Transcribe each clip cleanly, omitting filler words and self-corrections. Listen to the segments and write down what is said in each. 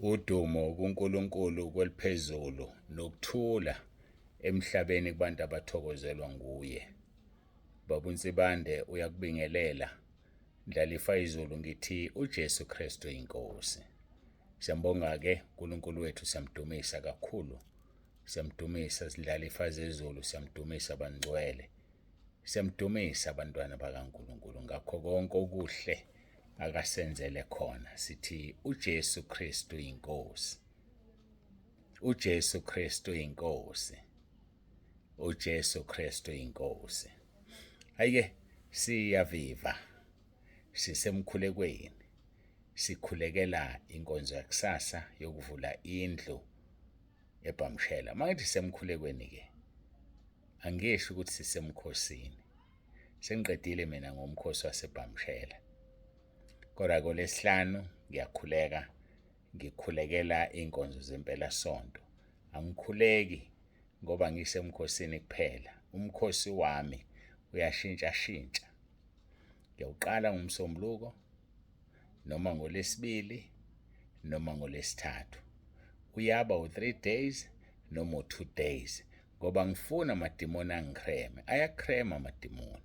Udumo kuNkulunkulu kweliphezulu nokuthula emhlabeni kubantu abathokozelwa nguye. Baba uNsibande uyakubingelela. Ndlalifa izulu ngithi uJesu Kristu inkosi. Siyambonga-ke uNkulunkulu wethu, siyamdumisa kakhulu. Siyamdumisa Sindlalifa zezulu, siyamdumisa bangcwele. Siyamdumisa abantwana bakaNkulunkulu ngakho konke okuhle akasenzele khona. Sithi uJesu Kristu inkosi. uJesu Kristu inkosi. uJesu Kristu inkosi. Hayike siyaviva. Sisemkhulekweni. Sikhulekela inkonzo yakusasa yokuvula indlu eBhamshela. Mangithi sisemkhulekweni-ke angisho ukuthi sisemkhosini. Sengiqedile mina ngomkhosi waseBhamshela. Kodwa ngoLesihlanu ngiyakhuleka, ngikhulekela inkonzo zempela sonto. Angikhuleki ngoba ngisemkhosini kuphela. Umkhosi wami uyashintsha. Ngiyawuqala ngoMsombuluko, noma ngoLesibili, noma ngoLesithathu. Uyaba u-3 days noma u-2 days ngoba ngifuna amadimoni angicreme. Ayacrema amadimoni.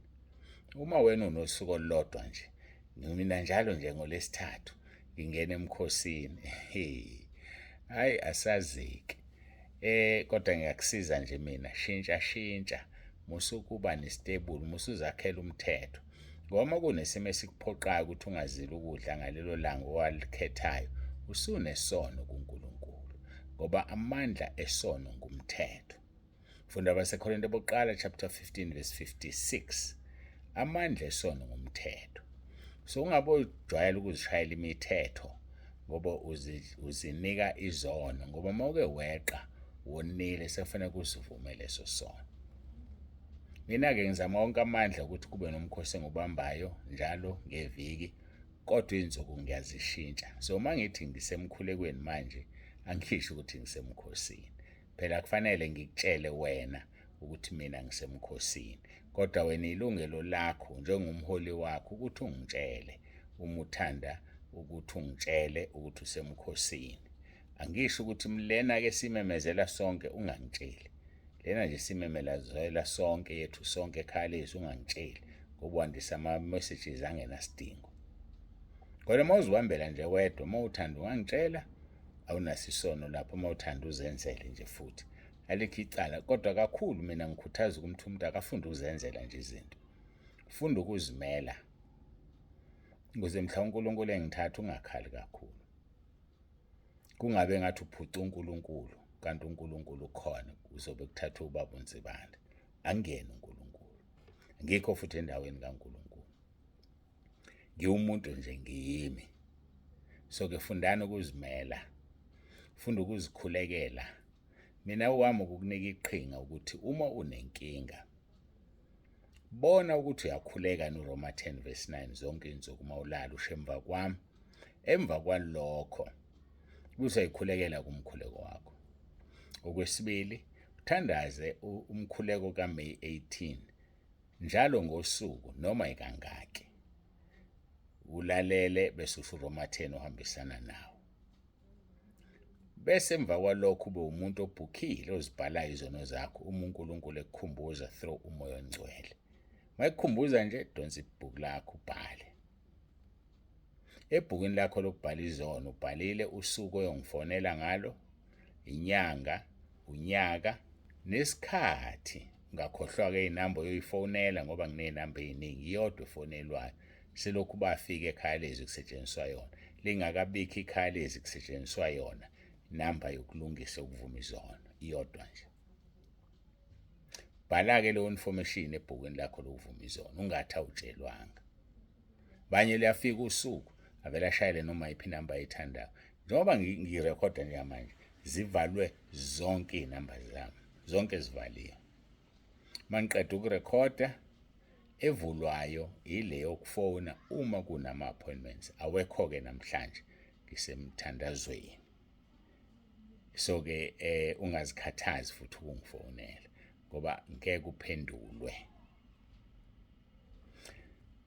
Uma wena unosuku olulodwa nje, mina njalo nje ngoLesithathu ngingena emkhosini. Hayi asaziki. Kodwa ngiyakusiza nje mina, shintsha. Musukuba nestable, musuzakhela umthetho. Ngoba uma kunesimo esikuphoqayo ukuthi ungazili ukudla ngalelo langa owalikhethayo, usunesono kuNkulunkulu. Ngoba amandla esono ngumthetho. Funda abaseKorinte bokuqala chapter 15 verse 56. Amandla esono ngumthetho. So ungabe ujwayele ukuzishayela imithetho ngoba uzinika izono, ngoba uma uke weqa wonile sekufanele uzivumele leso sono. Mina-ke ngizama wonke amandla ukuthi kube nomkhosi engubambayo njalo ngeviki, kodwa izinsuku ngiyazishintsha. So uma ngithi ngisemkhulekweni manje, angisho ukuthi ngisemkhosini. Phela kufanele ngikutshele wena ukuthi mina ngisemkhosini. Kodwa wena ilungelo lakho njengomholi wakho ukuthi ungitshele uma uthanda ukuthi ungitshele ukuthi usemkhosini. Angisho ukuthi lena-ke simemezela sonke ungangitsheli. Lena nje simemezela sonke yethu sonke ekhaya lethu ungangitsheli ngoba wandisa ama-messages angenasidingo. Kodwa uma uzihambela nje wedwa, uma uthanda ungangitshela, awunaso isono lapho. Uma uthanda uzenzele nje futhi alikho icala. Kodwa kakhulu mina ngikhuthaza ukuthi umuntu akafunde ukuzenzela nje izinto. Funda ukuzimela ukuze mhla uNkulunkulu engithatha ungakhali kakhulu. Kungabe ngathi uphuca uNkulunkulu kanti uNkulunkulu khona uzobe kuthatha ubaba uNsibande. Angiyena uNkulunkulu. Ngikho futhi endaweni kaNkulunkulu. Ngiwumuntu nje ngiyimi. So-ke fundani ukuzimela. Funda ukuzikhulekela. Mina wami ukukunika iqhinga ukuthi uma unenkinga, bona ukuthi uyakhuleka noRoma 10 verse 9 zonke izinsuku uma ulala usho emva kwami. Emva kwalokho uzoyikhulekela kumkhuleko wakho. Okwesibili, uthandaze umkhuleko kaMay 18 njalo ngosuku noma ikangaki. Ulalele bese usho uRoma 10 ohambisana nawo. Bese emva kwalokho ube umuntu obhukhile ozibhala izono zakho uma uNkulunkulu ekukhumbuza through uMoya oNgcwele. Mayikukhumbuza nje donsa ibhuku lakho ubhale. Ebhukini lakho lokubhala izono ubhalile usuku oyongifonela ngalo, inyanga, unyaka nesikhathi. Ungakhohlwa-ke inamba oyoyifonela ngoba nginey'namba ey'ningi, iyodwa efonelwayo. Selokhu bafika ekhaya lezi kusetshenziswa yona. Lingakabikho ikhaya lezi kusetshenziswa yona. Inamba yokulungisa ukuvuma izono iyodwa nje. Bhala-ke leyo information ebhukini lakho lokuvuma izono, ungathi awutshelwanga. Banye liyafika usuku avele ashayele noma yiphi inamba ayithandayo. Njengoba ngirekhoda njengamanje, zivalwe zonke iy'namba zami, zonke zivaliwe. Mangiqeda ukurekhoda, evulwayo ile yokufona uma kunama-appointments. Awekho-ke namhlanje ngisemthandazweni. So-ke ungazikhathazi futhi ukungifonela ngoba ngeke uphendulwe.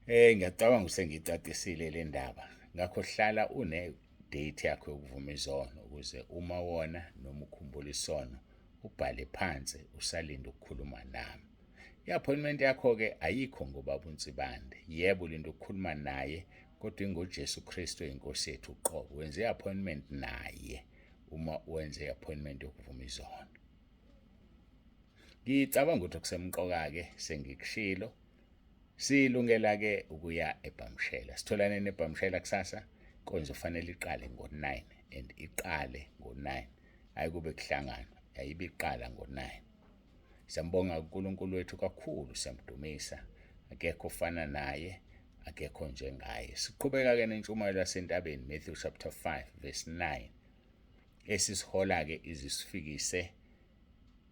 Ngiyacabanga ukuthi sengiyicacisile le ndaba. Ngakho hlala idate yakho yokuvuma izono ukuze uma wona noma ukhumbula isono ubhale phansi usalinde ukukhuluma nami. I-appointment yakho-ke ayikho ngobaba uNsibande. Yebo ulinda ukukhuluma naye, kodwa ingoJesu Kristu eyinkosi yethu uqobo. Wenze i-appointment naye uma wenze i-appointment yokuvuma izono. Ngicabanga ukuthi okusemqoka-ke sengikushilo. Silungela-ke ukuya eBhamshela. Sitholaneni eBhamshela kusasa. Inkonzo fanele iqale ngo-9 and iqale ngo-9. Hayi kube kuhlangana, ayibe iqala ngo-9. Siyambonga uNkulunkulu wethu kakhulu, siyamdumisa. Akekho ofana naye, akekho njengaye. Siqhubeka-ke nentshumayelo yasentabeni, Matthew chapter 5 verse 9. Esisihola-ke izisifikise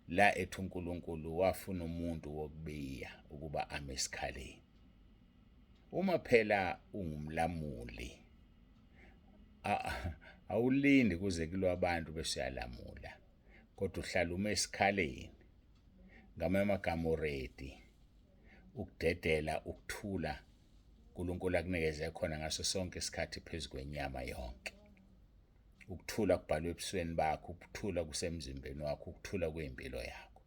la ethi uNkulunkulu wafuna umuntu wokubiya ukuba ame esikhaleni. Uma phela ungumlamuli, awulindi kuze kulwe abantu bese uyalamula, kodwa uhlala ume esikhaleni. Ngamanye amagama uredi ukudedela, ukuthula uNkulunkulu akunikeze khona ngaso sonke isikhathi phezu kwenyama yonke. Ukuthula kubhalwe ebusweni bakho, ukuthula kusemzimbeni wakho, ukuthula kwempilo yakho.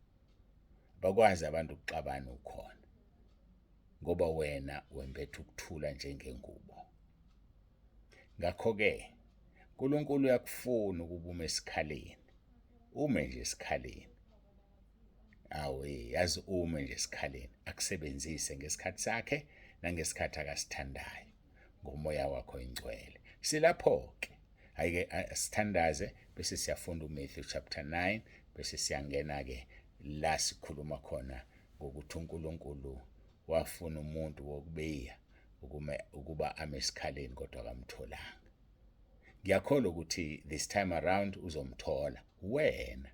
Bakwazi abantu ukuxabana ukhona ngoba wena wembethe ukuthula njengengubo. Ngakho-ke uNkulunkulu uyakufuna ukuba ume esikhaleni. Ume nje esikhaleni. Yazi ume nje esikhaleni, akusebenzise ngesikhathi sakhe nangesikhathi akasithandayo ngomoya wakho oyingcwele. Silapho-ke ayike sithandaze bese siyafunda uMatthew chapter 9 bese siyangena-ke la sikhuluma khona ngokuthi uNkulunkulu wafuna umuntu wokubiya ukuba ame esikhaleni kodwa akamtholanga. Ngiyakholwa ukuthi this time around uzomthola wena.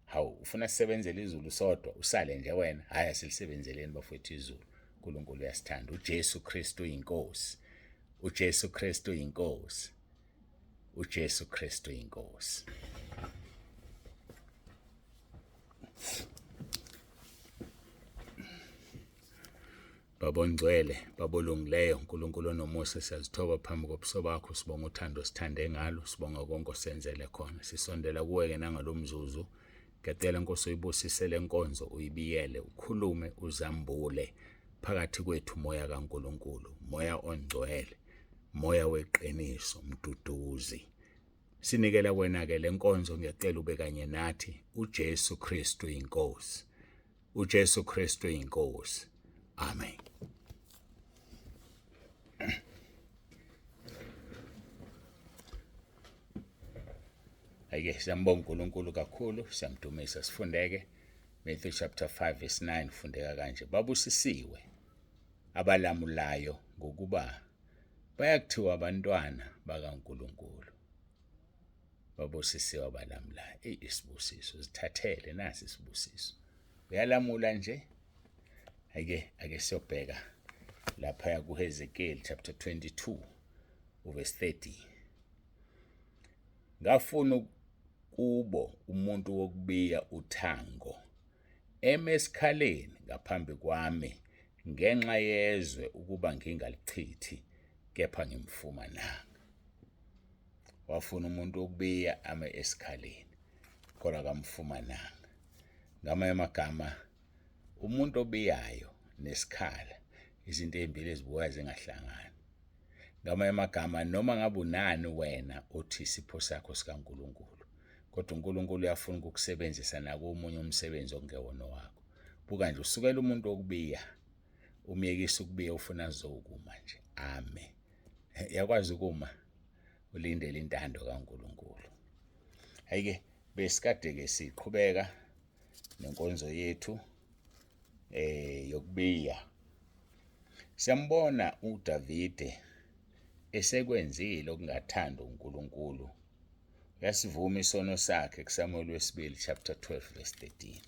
Hawu, ufuna sisebenzele izulu sodwa usale nje wena? Hhayi, asilisebenzeleni bafowethu izulu. uNkulunkulu uyasithanda. uJesu Kristu uyinkosi. uJesu Kristu uyinkosi. uJesu Kristu uyinkosi. Baba ngcwele, Baba olungileyo, uNkulunkulu onomusa, siyazithoba phambi kobuso bakho. Sibonga uthando sithande ngalo, sibonga konke osenzele khona. Sisondela kuwe-ke nangalomzuzu. Ngiyacela Nkosi uyibusise le nkonzo, uyibiyele, ukhulume, uzambule phakathi kwethu moya kaNkulunkulu, moya ongcwele, moya weqiniso, mduduzi. Sinikela wena-ke le nkonzo, ngiyacela ube kanye nathi. uJesu Kristu inkosi. uJesu Kristu inkosi. Amen. Ayike siyambonga uNkulunkulu kakhulu, siyamdumisa. Sifundeke Matthew chapter 5 verse 9 fundeka kanje. Babusisiwe abalamulayo ngokuba bayakuthiwa abantwana bakaNkulunkulu. Babusisiwe abalamulayo. Isibusiso sithathele, nasi isibusiso. Uyalamula nje. Ake siyobheka lapha kuHezekiel chapter 22 verse 30. Ngafuna kubo umuntu wokubiya uthango emesikhaleni ngaphambi kwami ngenxa yezwe ukuba ngingalichithi, kepha ngimfumananga. Wafuna umuntu wokubiya ame esikhaleni kodwa kamfumananga. Ngamanye amagama umuntu obiyayo nesikhala izinto ezimbili ezibuya zingahlangani. Ngamanye amagama noma ngabe unani wena othi isipho sakho sikaNkulunkulu, kodwa uNkulunkulu uyafuna ukukusebenzisa nakomunye umsebenzi okungewona wakho. Buka nje usukela umuntu wokubiya umyekisa ukubiya ufuna zokuma nje. Amen. Yakwazi ukuma ulindele intando kaNkulunkulu. Ayike besikade-ke siqhubeka nenkonzo yethu yokubiya. Siyambona uDavide esekwenzile okungathanda uNkulunkulu. Uyasivuma isono sakhe kuSamuel wesibili chapter 12 verse 13.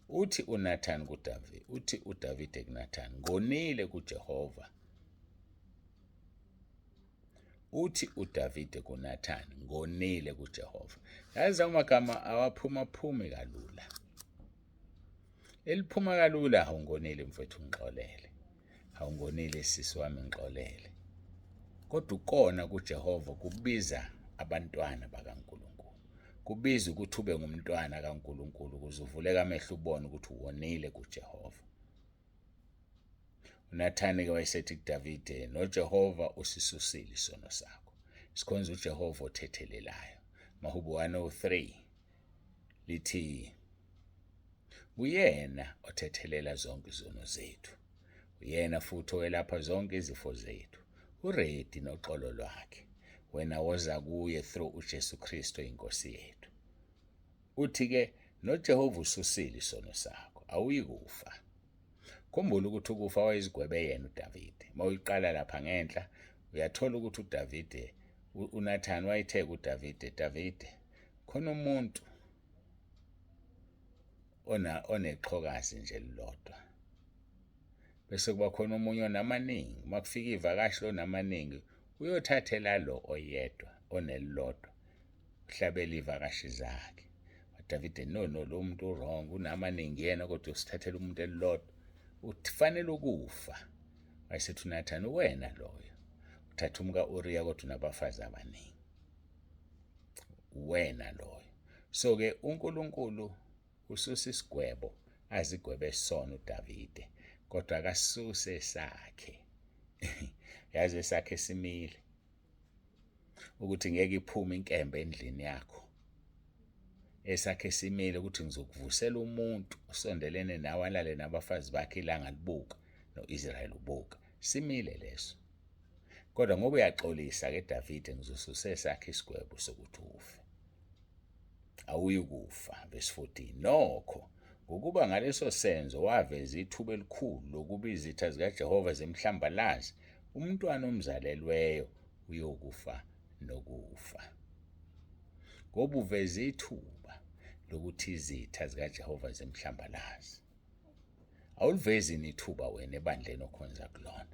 Uthi uNathan kuDavide, uthi uDavide kuNathan, ngonile kuJehova. Uthi uDavide kuNathan, ngonile kuJehova. Yazi amagama awaphumaphumi kalula. Eliphuma kalula, awungonile mfowethu ngixolele. Awungonile sisi wami ngixolele. kodwa ukona kuJehova kubiza abantwana bakaNkulunkulu. Kubiza ukuthi ube ngumntwana kaNkulunkulu ukuze uvuleke amehlo ubone ukuthi uwonile kuJehova. uNathani-ke wayesethi kuDavide, noJehova usisusile isono sakho. Sikhonza uJehova othethelelayo. Mahubo 103 lithi uyena othethelela zonke izono zethu. Uyena futhi owelapha zonke izifo zethu. Uredi noxolo lwakhe. Wena woza kuye through uJesu Kristu inkosi yethu. Uthi-ke noJehova ususile isono sakho, awuyikufa. Khumbula ukuthi ukufa wayezigwebe yena uDavide. Mawuyiqala lapha ngenhla uyathola ukuthi uDavide, uNathani wayethe kuDavide, Davide, khona umuntu onexhokazi nje lilodwa. Bese kuba khona umunye onamaningi. Makufika ivakashi lonamaningi, uyothathela lo oyedwa onelilodwa, uhlabela ivakashi zakhe. Davide, no, lo muntu wrong, unamaningi yena kodwa usithathela umuntu elilodwa. Ufanele ukufa. Wayesethi uNathani, wena loyo uthatha umka Uriya kodwa unabafazi abaningi. Wena loyo. So-ke uNkulunkulu ususa isigwebo azigwebe sona uDavide, kodwa akasuse sakhe. Yazi esakhe simile ukuthi ngeke iphume inkembe endlini yakho. Esakhe simile ukuthi ngizokuvusela umuntu usondelene nawe alale nabafazi bakhe ilanga libuka noIsrael ubuka. Simile leso. Kodwa ngoba uyaxolisa ke Davide, ngizosusa esakhe isigwebo sokuthi ufe. Awuyikufa. Verse 14. Nokho ngokuba ngaleso senzo waveza ithuba elikhulu lokuba izitha zikaJehova zemhlambalazi, umntwana omzalelweyo uyokufa nokufa. Ngoba uveza ithuba lokuthi izitha zikaJehova zemhlambalazi. Awulivezi ithuba wena ebandleni okhonza kulona.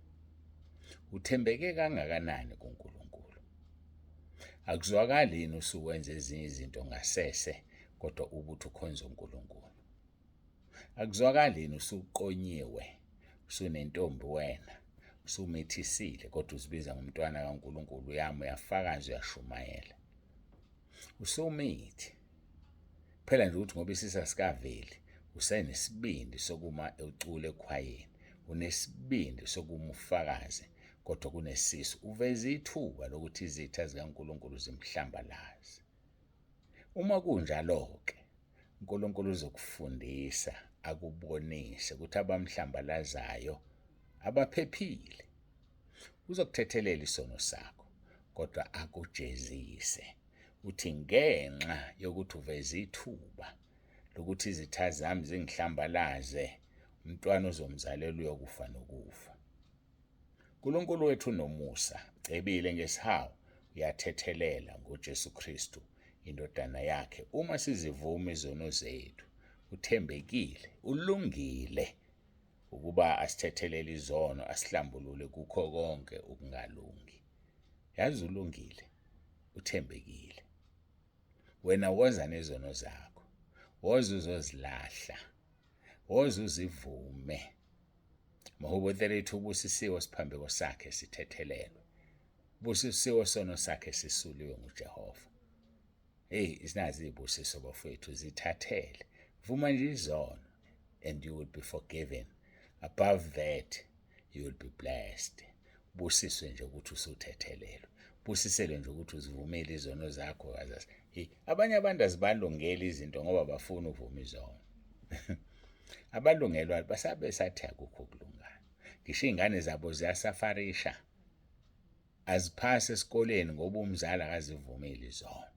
Uthembeke kangakanani kuNkulunkulu. Akuzwakali yini usuwenza ezinye izinto ngasese kodwa ubuthi ukhonza uNkulunkulu. Akuzwakali yini usuqonyiwe, usunentombi wena, usumithisile kodwa uzibiza ngumntwana kaNkulunkulu, uyama uyafakaza uyashumayela. Usumithi. Phela nje ukuthi ngoba isisa sikaveli, usenesibindi sokuma ucule ekhwayeni, unesibindi sokuma ufakaze, kodwa kunesisu uveza ithuba lokuthi izitha zikaNkulunkulu zimhlambalaze. Uma kunjalo-ke uNkulunkulu uzokufundisa, akubonise ukuthi abamhlambalazayo abaphephile. Uzokuthethelela isono sakho kodwa akujezise. Uthi ngenxa yokuthi uveza ithuba lokuthi izitha zami zingihlambalaze, umntwana ozomzalela uyokufa nokufa. uNkulunkulu wethu unomusa, cebile ngesihawu, uyathethelela ngoJesu Kristu indodana yakhe. Uma sizivuma izono zethu, uthembekile, ulungile ukuba asithethelele izono, asihlambulule kukho konke ukungalungi. Yazi ulungile, uthembekile. Wena woza nezono zakho, woza uzozilahla, woza uzivume. Mahubo 32, ubusisiwe siphambeko sakhe sithethelelwe. Ubusisiwe sono sakhe sisuliwe nguJehova. Isinazi izibusiso bafowethu, zithathele. Vuma nje izono and you will be forgiven. Above that, you will be blessed. Busiswe nje ukuthi usuthethelelwe. Busisele nje ukuthi uzivumele izono zakho. Abanye abantu azibalungeli izinto ngoba bafuna ukuvuma izono. Abalungelwa basabe sathi akukho kulungana. Ngisho izingane zabo ziyasafarisha, aziphasi esikoleni ngoba umzali akazivumeli izono.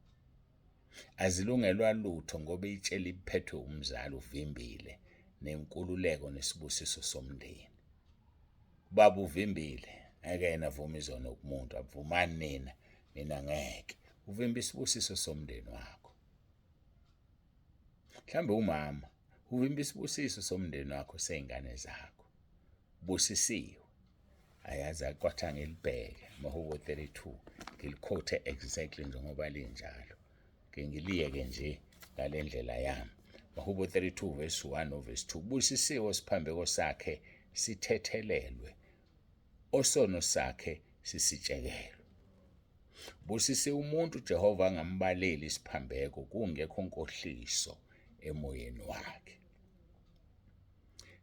Azilungelwa lutho ngoba itshela iphethwe umzali uvimbile nenkululeko nesibusiso somndeni. Baba uvimbile, ngeke yena avuma izono kumuntu, avumani mina ngeke. Uvimba isibusiso somndeni wakho. Mhlambe umama uvimba isibusiso somndeni wakho seyingane zakho. Busisiwe. Ayazi aqwatha ngelibheke Mahubo 32, ngiliquote exactly njengoba linjalo. Ngiliyeke nje ngalendlela yami. Mahubo 32 verse 1 no verse 2. Busisiwe siphambeko sakhe sithethelelwe, osono sakhe sisitshekelwe. Busise umuntu uJehova angambaleli isiphambeko kungekho nkohliso emoyeni wakhe.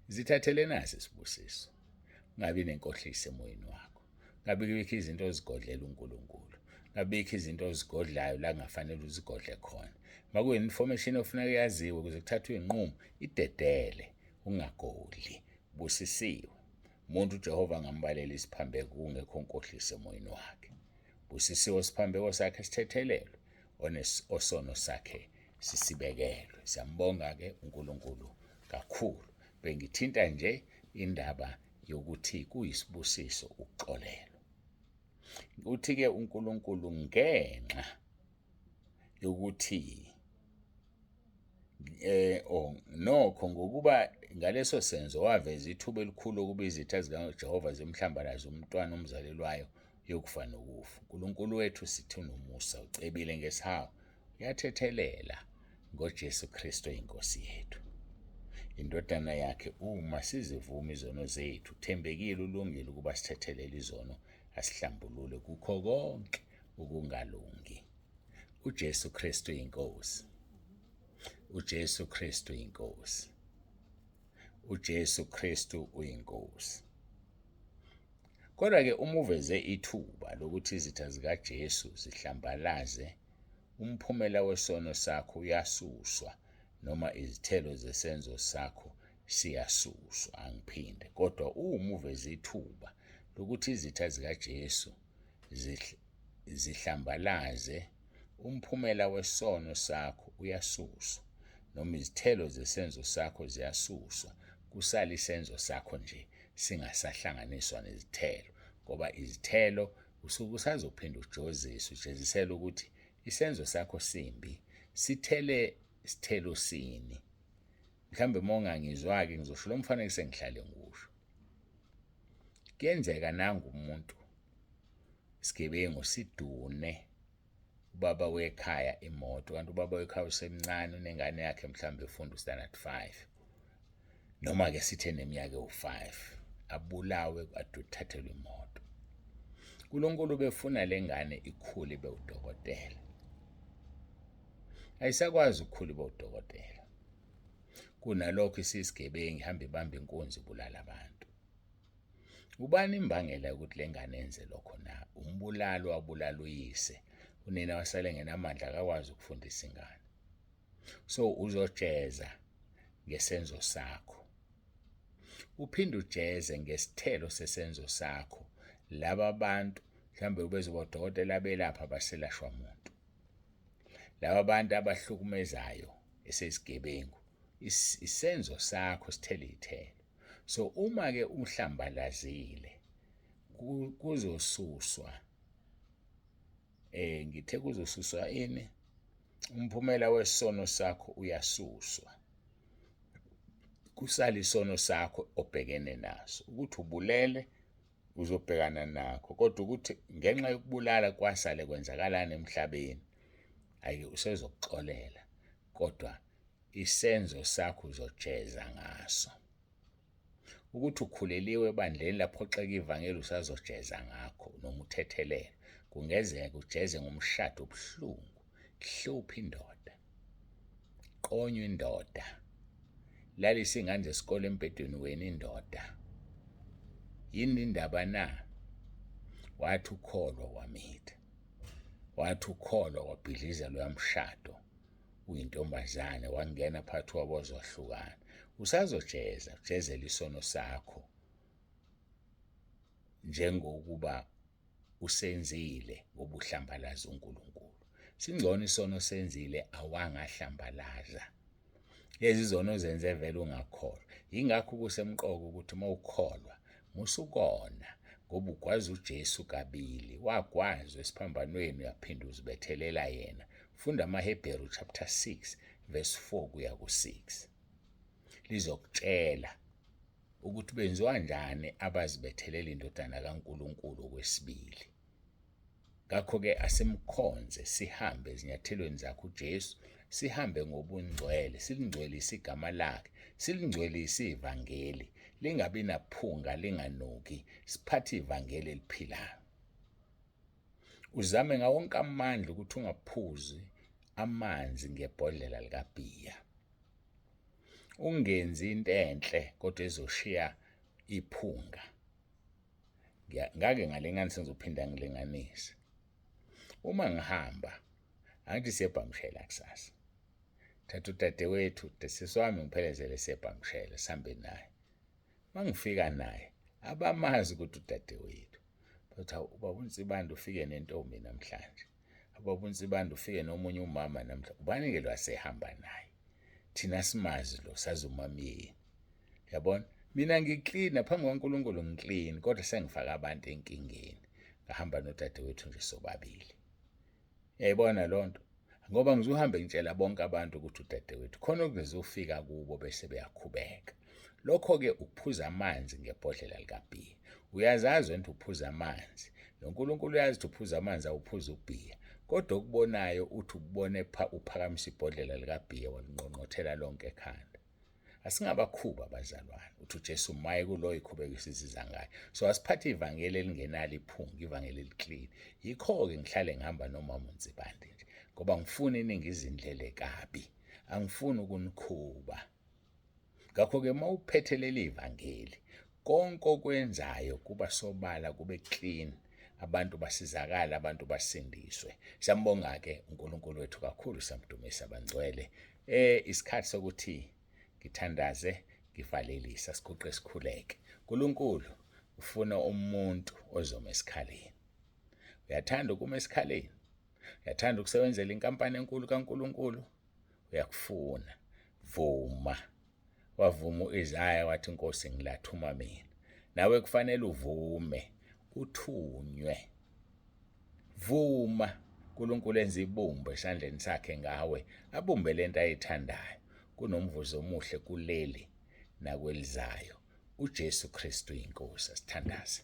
Zithathele nasi isibusiso. Ungabi nenkohliso emoyeni wakho. Ngabikho izinto ozigodlela uNkulunkulu. Ngabikho izinto ozigodlayo la kungafanele uzigodle khona. Makuyinformation ofuna uyaziwe ukuze kuthathwe inqumo, idedele, ungagodli. Busisiwe umuntu uJehova angambalela isiphambeko kungekho nkohliso emoyeni wakhe. Busisiwe isiphambeko sakhe sithethelelwe, osono sakhe sisibekelwe. Siyambonga-ke uNkulunkulu kakhulu. Bengithinta nje indaba yokuthi kuyisibusiso ukuxolelwa. Uthi-ke uNkulunkulu ngenxa yokuthi nokho ngokuba ngaleso senzo waveza ithuba elikhulu ukuba izitha zikaJehova zimhlambalaze umntwana omzalelwayo yokufa nokufa. uNkulunkulu wethu sithi unomusa, ucebile ngesihawu, uyathethelela ngoJesu Kristu inkosi yethu. Indodana yakhe uma sizivuma izono zethu, thembekile ulungile ukuba sithethelele izono asihlambulule kukho konke ukungalungi. uJesu Kristu inkosi. uJesu Kristu inkosi. uJesu Kristu uyinkosi. Kodwa-ke uma uveze ithuba lokuthi izitha zikaJesu zihlambalaze, umphumela wesono sakho uyasuswa noma izithelo zesenzo sakho siyasuswa. Angiphinde, kodwa uma uveze ithuba lokuthi izitha zikaJesu zihlambalaze, umphumela wesono sakho uyasuswa noma izithelo zesenzo sakho ziyasuswa, kusala isenzo sakho nje singasahlanganiswa nezithelo, ngoba izithelo usuke usazophinda ujezisela ukuthi isenzo sakho simbi sithele isithelo sini. Mhlambe uma ungangizwa-ke ngizosho lo mfanekiso engihlale ngisho. Kuyenzeka nanga umuntu isigebengu sidune ubaba wekhaya imoto, kanti ubaba wekhaya usemncane, unengane yakhe mhlambe efunda standard 5 noma-ke sithe neminyaka ewu5, abulawe athathelwe imoto. uNkulunkulu befuna lengane ikhule ibe udokotela. Ayisakwazi ukukhula ibe udokotela. Kunalokho isisigebengu ihamba ibamba inkunzi ibulala abantu. Ubani imbangela yokuthi lengane enze lokho na? Umbulalo wabulala uyise. Unina wasale ngenamandla akakwazi ukufundisa ingane. So uzojeza ngesenzo sakho. Uphinde ujeze ngesithelo sesenzo sakho. Laba abantu mhlambe bezoba odokotela belapha abaselashwa umuntu. Laba bantu abahlukumezayo esesigebengu, isenzo sakho sithele ithelo. So uma-ke umhlambalazile kuzosuswa ngithe kuzosuswa ini? Umphumela wesono sakho uyasuswa. Kusala isono sakho obhekene naso. Ukuthi ubulele uzobhekana nakho, kodwa ukuthi ngenxa yokubulala kwasale kwenzakalana emhlabeni, ayike usezokuxolela, kodwa isenzo sakho uzojeza ngaso. Ukuthi ukhuleliwe ebandleni laphoxeka ivangeli usazojeza ngakho noma uthethelela. Kungenzeka ujeze ngomshado obuhlungu, hluphe indoda, qonywe indoda, lalise ingane zesikole empedweni wena indoda. Yini indaba na? Wathi ukholwa wamitha, wathi ukholwa wabhidliza loya mshado, uyintombazane wangena phakathi kwabo wahlukana. Usazojeza, ujezela isono sakho njengokuba usenzile ngoba uhlambalaza uNkulunkulu. Singcono isono senzile awangahlambalaza. Lezi zono zenze vele ungakholwa. Yingakho kusemqoko ukuthi uma ukholwa musukona, ngoba ugwaza uJesu kabili. Wagwazwa esiphambanweni uyaphinda uzibethelela yena. Funda amaHebheru chapter 6 verse 4 kuya ku6. Lizokutshela ukuthi benziwa njani abazibethelela indodana kaNkulunkulu okwesibili. Ngakho-ke asimkhonze, sihambe ezinyathelweni zakhe uJesu, sihambe ngobungcwele, silingcwelise igama lakhe, silingcwelise ivangeli, lingabi naphunga, linganuki, siphathe ivangeli eliphilayo. uzame ngawonke amandla ukuthi ungaphuzi amanzi ngebhodlela likabhiya. Ungenzi into enhle kodwa ezoshiya iphunga. Ngake ngalinganisa ngizophinda ngilinganise. Uma ngihamba angithi siyebhamshela kusasa, thatha udadewethu sisi wami ngiphelezele siyebhamshela sihambe naye. Mangifika naye abamazi ukuthi udadewethu, bathi ubaba uNsibanda ufike nentombi namhlanje, ubaba uNsibanda ufike nomunye umama namhlanje. Ubani-ke lo asehamba naye? Thina simazi lo, sazi umamyeni. Yabona, mina ngiklina phambi kaNkulunkulu, ngiklini kodwa sengifaka abantu enkingeni. Ngahamba nodadewethu nje sobabili. Yayibona lonto, ngoba ngizohambe ngitshela bonke abantu ukuthi udadewethu khona okuzofika kubo bese beyakhubeka. Lokho-ke ukuphuza amanzi ngebhodlela likabhiya. Uyazazi wena uphuza amanzi, noNkulunkulu uyazi ukuthi uphuza amanzi awuphuza ubhiya, kodwa okubonayo uthi ubone uphakamisa ibhodlela likabhiya walinqonqothela lonke ekhanda. Asingabakhuba abazalwane, uthi uJesu maye kulo ikhubekisa isiza ngayo. So asiphathe ivangeli elingenalo iphunga, ivangeli eliklini. Yikho-ke ngihlale ngihamba nomama uNsibanda nje, ngoba ngifuna iningi izindlele kabi, angifuni ukunikhuba. Ngakho-ke uma uphethe leli ivangeli, konke okwenzayo kuba sobala, kube clean, abantu basizakala, abantu basindiswe. Siyambonga-ke uNkulunkulu wethu kakhulu, siyamdumisa abangcwele. Isikhathi sokuthi ngithandaze, ngivalelisa, siguqe sikhuleke. uNkulunkulu ufuna umuntu ozoma esikhaleni. Uyathanda ukuma esikhaleni? Uyathanda ukusebenzela inkampani enkulu kaNkulunkulu? Uyakufuna. Vuma. Wavuma uIsaya wathi Nkosi ngilathuma mina. Nawe kufanele uvume, uthunywe. Vuma. uNkulunkulu enza ibumba esandleni sakhe ngawe, abumbe lento ayithandayo. Kunomvuzo omuhle kuleli nakwelizayo. uJesu Kristu inkosi. Asithandaze.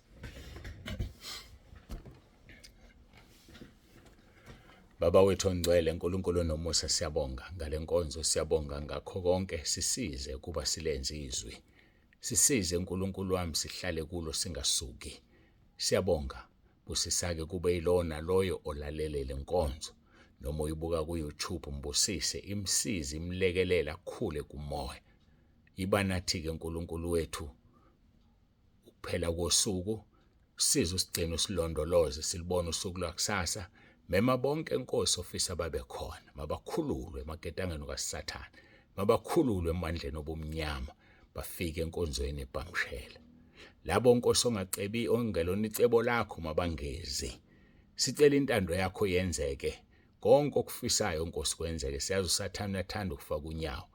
Baba wethu ongcwele, uNkulunkulu nomusa, siyabonga ngale nkonzo, siyabonga ngakho konke. Sisize ukuba silenze izwi, sisize uNkulunkulu wami sihlale kulo singasuki. Siyabonga busisake kube yilona loyo olalele lenkonzo, noma uyibuka ku-YouTube, mbusise, imsize, imlekelela khule kumoya. Iba nathi-ke uNkulunkulu wethu ukuphela kosuku, size usigcine usilondoloze, silibone usuku lwakusasa. Mema bonke Nkosi ofisa babe khona, mabakhululwe emaketangeni kaSathane, mabakhululwe emandleni obumnyama, bafike enkonzweni ebhamshela. Labo Nkosi ongelona icebo lakho mabangezi. Sicela intando yakho yenzeke, konke okufisayo Nkosi kwenzeke. Siyazi uSathane uyathanda ukufaka unyawo.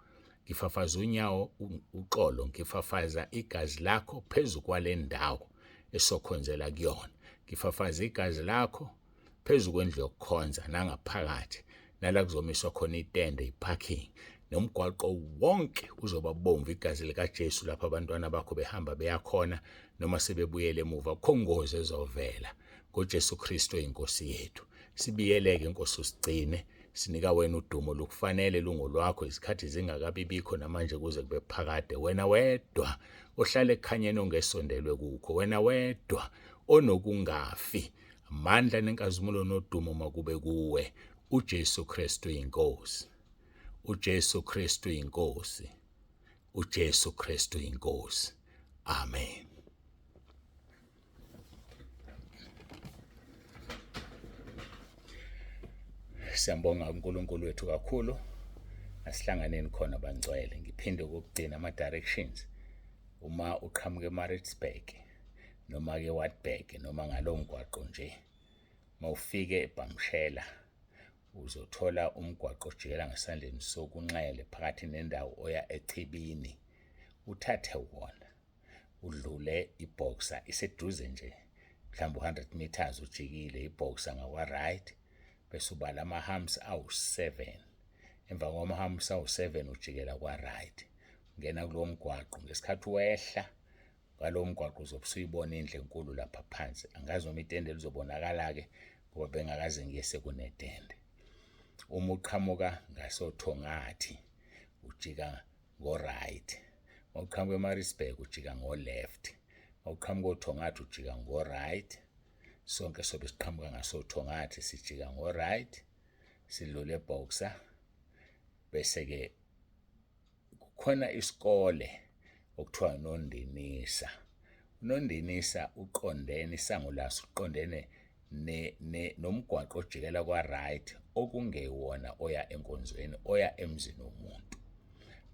Ngifafaza unyawo uxolo, ngifafaza igazi lakho phezu kwale ndawo esokhonzela kuyona. Ngifafaza igazi lakho phezu kwendlu yokukhonza nangaphakathi, nala kuzomiswa khona itende, iparking, nomgwaqo wonke uzoba bomvu igazi likaJesu, lapha abantwana bakho behamba beyakhona noma sebebuyele emuva. Khongoze ezovela ngoJesu Kristu inkosi yethu. Sibiyeleke Nkosi, usigcine, sinika wena udumo lukufanele, lungolwakho izikhathi zingakabi bikho namanje kuze kube phakade. Wena wedwa ohlala ekukhanyeni ongesondelwe kukho, wena wedwa onokungafi, amandla nenkazimulo nodumo makube kuwe. uJesu Kristu inkosi. uJesu Kristu inkosi. uJesu Kristu inkosi. Amen. Siyambonga uNkulunkulu wethu kakhulu. Asihlanganeni khona bangcwele. Ngiphinde ukugcina ama-directions. Uma uqhamuke eMaritzburg noma ke Wartburg noma ngalo mgwaqo nje, mawufike eBhamshela uzothola umgwaqo ojikela ngasandleni sokunxele phakathi nendawo oya eChibini. Uthathe wona, udlule iBoxer, iseduze nje, mhlawumbe 100 meters ujikile iBoxer ngakwa right, bese ubala ama-humps awu7. Emva kwama-humps awu7 ujikela kwa right, ungena kulo mgwaqo. Ngesikhathi wehla ngalo mgwaqo uzobe usuyibona indlu enkulu lapha phansi. Angazi noma itende lizobonakala-ke ngoba bengakaze ngiye sekunetende. Uma uqhamuka ngasoThongathi ujika ngo-right, mawuqhamuka eMaritzburg ujika ngo-left, mawuqhamuka oThongathi ujika ngo-right. sonke sobe siqhamuka ngasothongathi sijika ngo-right sidlule eBoxer, bese-ke kukhona isikole okuthiwa uNondinisa. uNondinisa uqondene, isango laso uqondene nomgwaqo ojikela kwa-right okungewona oya enkonzweni, oya emzini womuntu.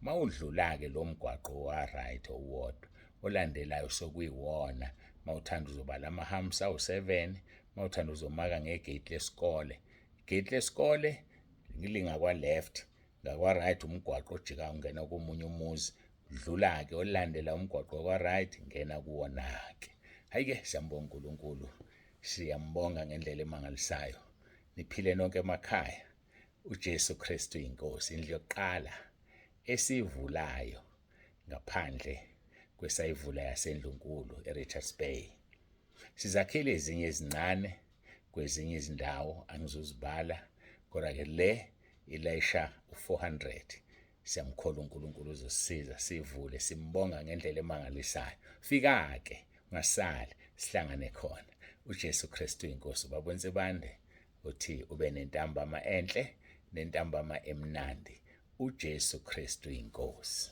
Mawudlula-ke lo mgwaqo wa-right owodwa, olandelayo sokuyiwona mawuthanda uzobala amahamsa awu-7, mawuthanda uzomaka ngegate lesikole. Igate lesikole lingakwa-left, ngakwa-right umgwaqo ojika ungena komunye umuzi, dlula-ke olandela umgwaqo wakwa-right, ngena kuwona-ke. Hhayi-ke siyambonga uNkulunkulu, siyambonga ngendlela emangalisayo. Niphile nonke emakhaya. uJesu Kristu inkosi, indlu yokuqala esivulayo ngaphandle kwesayivula yaseNdlunkulu eRichards Bay. Sizakhile ezinye ezincane kwezinye izindawo angizozibala, kodwa-ke le ilayisha u-400. Siyamkholwa uNkulunkulu uzosisiza sivule, simbonga ngendlela emangalisayo. Fika-ke ungasali, sihlangane khona. uJesu Kristu inkosi. Ubaba uNsibande uthi ube nentambama enhle, nentambama emnandi. uJesu Kristu inkosi.